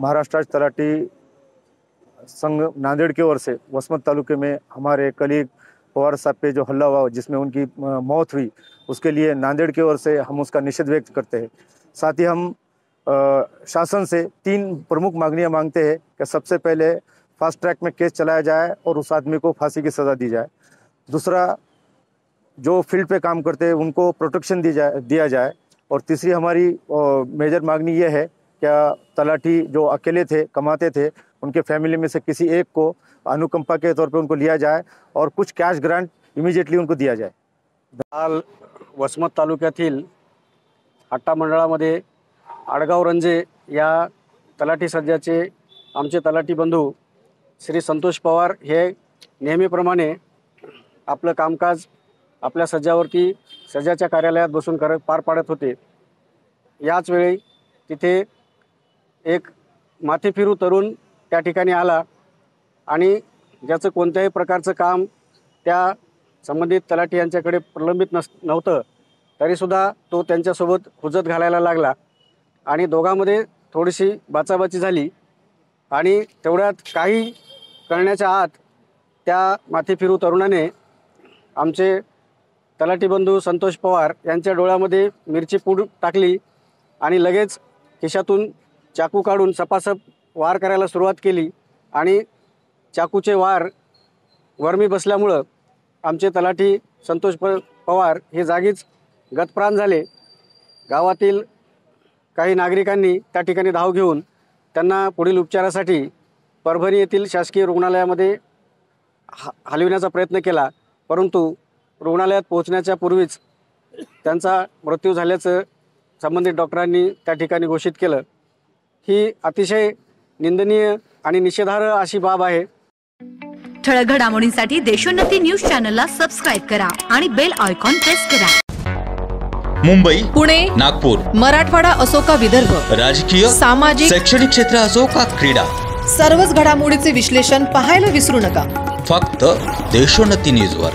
महाराष्ट्र तलाटी संघ नांदेड़ की ओर से वसमत तालुके में हमारे कलीग पवार साहब पे जो हल्ला हुआ जिसमें उनकी मौत हुई, उसके लिए नांदेड़ की ओर से हम उसका निषेध व्यक्त करते हैं। साथ ही हम शासन से 3 प्रमुख मांगनियां मांगते हैं कि सबसे पहले फास्ट ट्रैक में केस चलाया जाए और उस आदमी को फांसी की सज़ा दी जाए। दूसरा, जो फील्ड पे काम करते हैं उनको प्रोटेक्शन दिया जाए। और तीसरी हमारी मेजर मांगनी ये है क्या तलाटी जो अकेले थे, कमाते थे, उनके फैमिली में से किसी एक को अनुकंपा के तौर पे उनको लिया जाए और कुछ कॅश ग्रांट इमिजिएटली उनको दिया जाए। काल वसमत तालुक्यातील हट्टा मंडळामध्ये आडगाव रंजे या तलाठी सज्जाचे आमचे तलाठी बंधू श्री संतोष पवार हे नेहमीप्रमाणे आपलं कामकाज आपल्या सज्जावरती सज्जाच्या कार्यालयात बसून पार पाडत होते। याच वेळी तिथे एक माथेफिरू तरुण त्या ठिकाणी आला आणि ज्याचं कोणत्याही प्रकारचं काम त्या संबंधित तलाठी यांच्याकडे प्रलंबित नव्हतं, तरीसुद्धा तो त्यांच्यासोबत हुज्जत घालायला लागला आणि दोघांमध्ये थोडीशी बाचाबाची झाली आणि तेवढ्यात काही करण्याच्या आत त्या माथेफिरू तरुणाने आमचे तलाठी बंधू संतोष पवार यांच्या डोळ्यामध्ये मिरची पूड टाकली आणि लगेच खिशातून चाकू काढून सपासप वार करायला सुरुवात केली आणि चाकूचे वार वर्मी बसल्यामुळं आमचे तलाठी संतोष पवार हे जागीच गतप्राण झाले। गावातील काही नागरिकांनी त्या ठिकाणी धाव घेऊन त्यांना पुढील उपचारासाठी परभणी येथील शासकीय रुग्णालयामध्ये हलविण्याचा प्रयत्न केला, परंतु रुग्णालयात पोहोचण्याच्या पूर्वीच त्यांचा मृत्यू झाल्याचं संबंधित डॉक्टरांनी त्या ठिकाणी घोषित केलं। ही अतिशय निंदनीय आणि निषेधार्ह अशी बाब आहे। ठळक घडामोडींसाठी देशोन्नती न्यूज चॅनलला सबस्क्राइब करा आणि बेल आयकॉन प्रेस करा। मुंबई, पुणे, नागपूर, मराठवाडा असो का विदर्भ, राजकीय, सामाजिक, शैक्षणिक क्षेत्र असो का क्रीडा, सर्वच घडामोडीचे विश्लेषण पाहायला विसरू नका। फक्त देशोन्नती न्यूजवर।